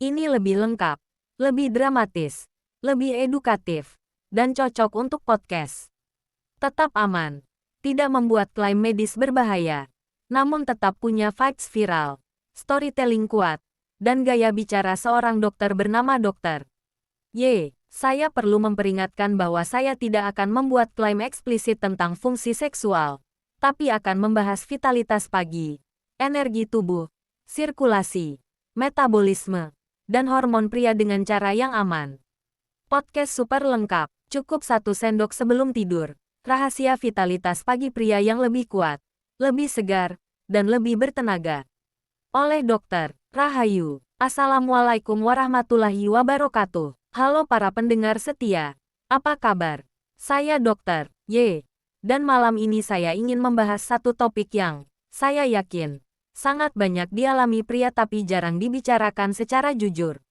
Ini lebih lengkap, lebih dramatis, lebih edukatif, dan cocok untuk podcast. Tetap aman, tidak membuat klaim medis berbahaya, namun tetap punya vibes viral, storytelling kuat, dan gaya bicara seorang dokter bernama Dr. Y. Saya perlu memperingatkan bahwa saya tidak akan membuat klaim eksplisit tentang fungsi seksual, tapi akan membahas vitalitas pagi, energi tubuh, sirkulasi, metabolisme, dan hormon pria dengan cara yang aman. Podcast super lengkap, cukup 1 sendok sebelum tidur. Rahasia vitalitas pagi pria yang lebih kuat, lebih segar, dan lebih bertenaga. Oleh Dr. Rahayu. Assalamualaikum warahmatullahi wabarakatuh. Halo para pendengar setia. Apa kabar? Saya Dr. Y. Dan malam ini saya ingin membahas satu topik yang, saya yakin, sangat banyak dialami pria tapi jarang dibicarakan secara jujur.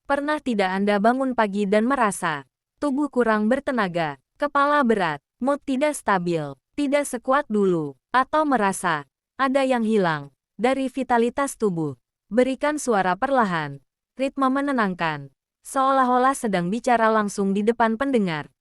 Pernah tidak Anda bangun pagi dan merasa, tubuh kurang bertenaga, kepala berat, mood tidak stabil, tidak sekuat dulu, atau merasa ada yang hilang dari vitalitas tubuh? Berikan suara perlahan, ritme menenangkan, seolah-olah sedang bicara langsung di depan pendengar.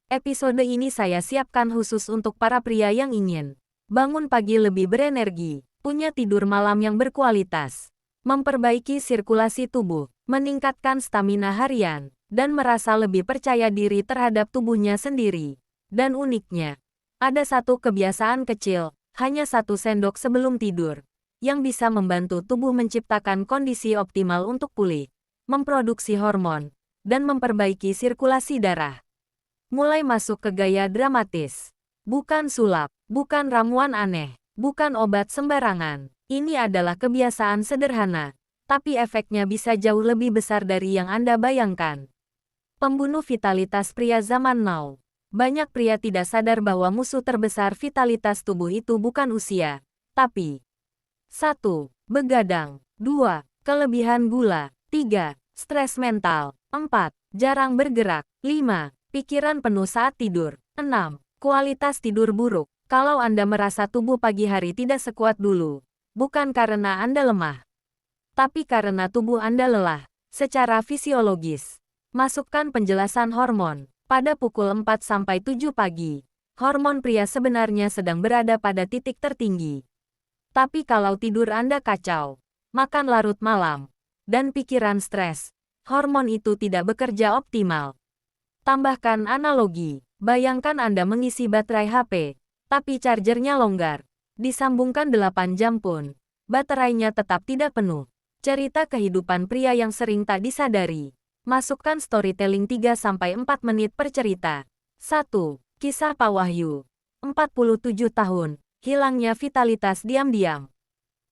Episode ini saya siapkan khusus untuk para pria yang ingin bangun pagi lebih berenergi, punya tidur malam yang berkualitas, memperbaiki sirkulasi tubuh, meningkatkan stamina harian, dan merasa lebih percaya diri terhadap tubuhnya sendiri. Dan uniknya, ada satu kebiasaan kecil, hanya 1 sendok sebelum tidur, yang bisa membantu tubuh menciptakan kondisi optimal untuk pulih, memproduksi hormon, dan memperbaiki sirkulasi darah. Mulai masuk ke gaya dramatis. Bukan sulap, bukan ramuan aneh, bukan obat sembarangan. Ini adalah kebiasaan sederhana, tapi efeknya bisa jauh lebih besar dari yang Anda bayangkan. Pembunuh vitalitas pria zaman now. Banyak pria tidak sadar bahwa musuh terbesar vitalitas tubuh itu bukan usia, tapi 1. Begadang, 2. Kelebihan gula, 3. Stres mental, 4. Jarang bergerak, 5. Pikiran penuh saat tidur, 6. Kualitas tidur buruk. Kalau Anda merasa tubuh pagi hari tidak sekuat dulu, bukan karena Anda lemah, tapi karena tubuh Anda lelah secara fisiologis. Masukkan penjelasan hormon. Pada pukul 4-7 pagi, hormon pria sebenarnya sedang berada pada titik tertinggi. Tapi kalau tidur Anda kacau, makan larut malam, dan pikiran stres, hormon itu tidak bekerja optimal. Tambahkan analogi, bayangkan Anda mengisi baterai HP, tapi chargernya longgar. Disambungkan 8 jam pun, baterainya tetap tidak penuh. Cerita kehidupan pria yang sering tak disadari. Masukkan storytelling 3-4 menit per cerita. 1. Kisah Pak Wahyu. 47 tahun. Hilangnya vitalitas diam-diam.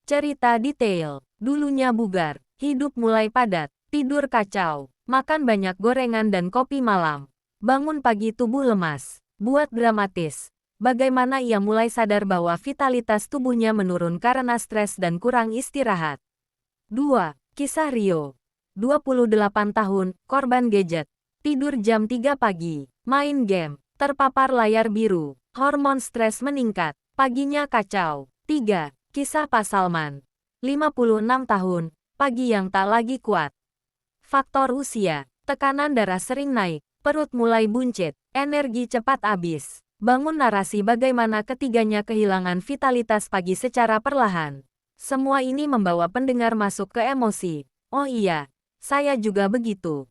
Cerita detail. Dulunya bugar. Hidup mulai padat. Tidur kacau. Makan banyak gorengan dan kopi malam. Bangun pagi tubuh lemas. Buat dramatis. Bagaimana ia mulai sadar bahwa vitalitas tubuhnya menurun karena stres dan kurang istirahat. 2. Kisah Rio. 28 tahun, korban gadget. Tidur jam 3 pagi, main game, terpapar layar biru, hormon stres meningkat, paginya kacau. 3. Kisah Pak Salman. 56 tahun, pagi yang tak lagi kuat. Faktor usia, tekanan darah sering naik, perut mulai buncit, energi cepat habis. Bangun narasi bagaimana ketiganya kehilangan vitalitas pagi secara perlahan. Semua ini membawa pendengar masuk ke emosi. Oh iya, saya juga begitu.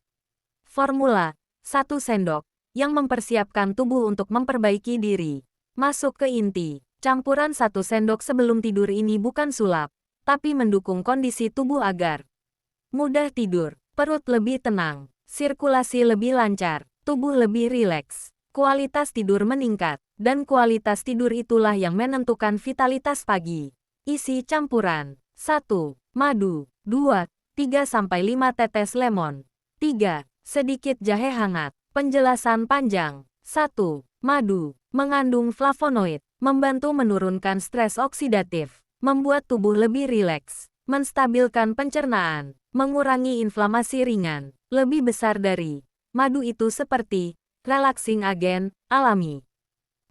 Formula 1 sendok yang mempersiapkan tubuh untuk memperbaiki diri. Masuk ke inti. Campuran 1 sendok sebelum tidur ini bukan sulap, tapi mendukung kondisi tubuh agar mudah tidur, perut lebih tenang, sirkulasi lebih lancar, tubuh lebih rileks, kualitas tidur meningkat, dan kualitas tidur itulah yang menentukan vitalitas pagi. Isi campuran. 1. Madu. 2. 3-5 tetes lemon. 3. Sedikit jahe hangat. Penjelasan panjang. 1. Madu. Mengandung flavonoid. Membantu menurunkan stres oksidatif. Membuat tubuh lebih rileks. Menstabilkan pencernaan. Mengurangi inflamasi ringan. Lebih besar dari madu itu seperti relaxing agent alami.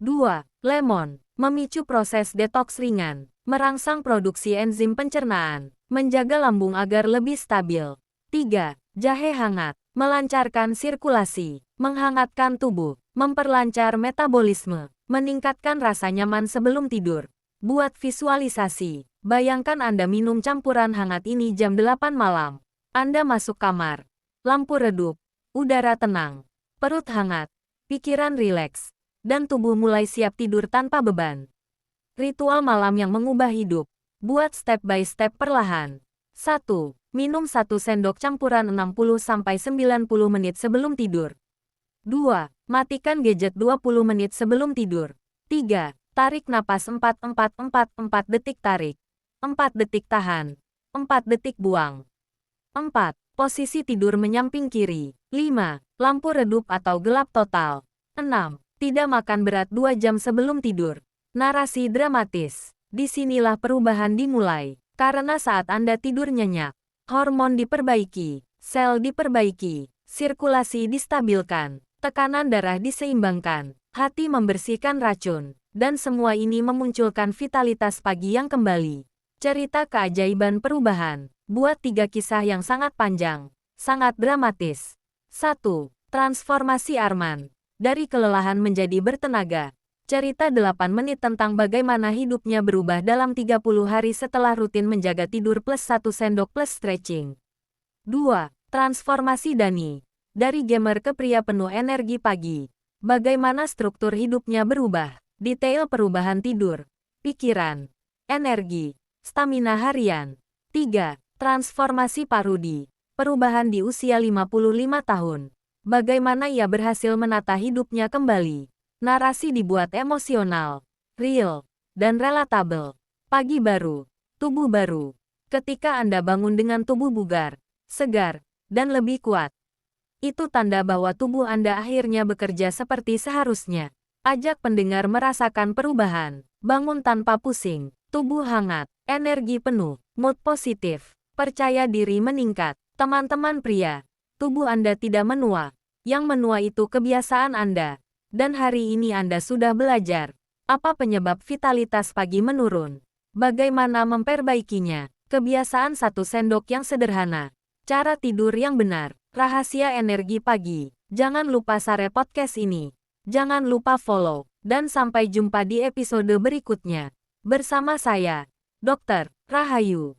2. Lemon. Memicu proses detoks ringan. Merangsang produksi enzim pencernaan. Menjaga lambung agar lebih stabil. 3. Jahe hangat. Melancarkan sirkulasi, menghangatkan tubuh, memperlancar metabolisme, meningkatkan rasa nyaman sebelum tidur. Buat visualisasi. Bayangkan Anda minum campuran hangat ini jam 8 malam. Anda masuk kamar. Lampu redup, udara tenang, perut hangat, pikiran rileks, dan tubuh mulai siap tidur tanpa beban. Ritual malam yang mengubah hidup. Buat step by step perlahan. 1. Minum 1 sendok campuran 60-90 menit sebelum tidur. 2. Matikan gadget 20 menit sebelum tidur. 3. Tarik napas 4-4-4-4 detik tarik. 4 detik tahan. 4 detik buang. 4. Posisi tidur menyamping kiri. 5. Lampu redup atau gelap total. 6. Tidak makan berat 2 jam sebelum tidur. Narasi dramatis. Disinilah perubahan dimulai. Karena saat Anda tidur nyenyak, hormon diperbaiki, sel diperbaiki, sirkulasi distabilkan, tekanan darah diseimbangkan, hati membersihkan racun, dan semua ini memunculkan vitalitas pagi yang kembali. Cerita keajaiban perubahan. Buat 3 kisah yang sangat panjang, sangat dramatis. 1. Transformasi Arman. Dari kelelahan menjadi bertenaga. Cerita 8 menit tentang bagaimana hidupnya berubah dalam 30 hari setelah rutin menjaga tidur plus 1 sendok plus stretching. 2. Transformasi Dani. Dari gamer ke pria penuh energi pagi. Bagaimana struktur hidupnya berubah. Detail perubahan tidur, pikiran, energi, stamina harian. 3. Transformasi Parudi. Perubahan di usia 55 tahun. Bagaimana ia berhasil menata hidupnya kembali. Narasi dibuat emosional, real, dan relatable. Pagi baru, tubuh baru. Ketika Anda bangun dengan tubuh bugar, segar, dan lebih kuat, itu tanda bahwa tubuh Anda akhirnya bekerja seperti seharusnya. Ajak pendengar merasakan perubahan. Bangun tanpa pusing, tubuh hangat, energi penuh, mood positif, percaya diri meningkat. Teman-teman pria, tubuh Anda tidak menua. Yang menua itu kebiasaan Anda. Dan hari ini Anda sudah belajar apa penyebab vitalitas pagi menurun. Bagaimana memperbaikinya. Kebiasaan 1 sendok yang sederhana. Cara tidur yang benar. Rahasia energi pagi. Jangan lupa share podcast ini. Jangan lupa follow. Dan sampai jumpa di episode berikutnya. Bersama saya, Dr. Rahayu.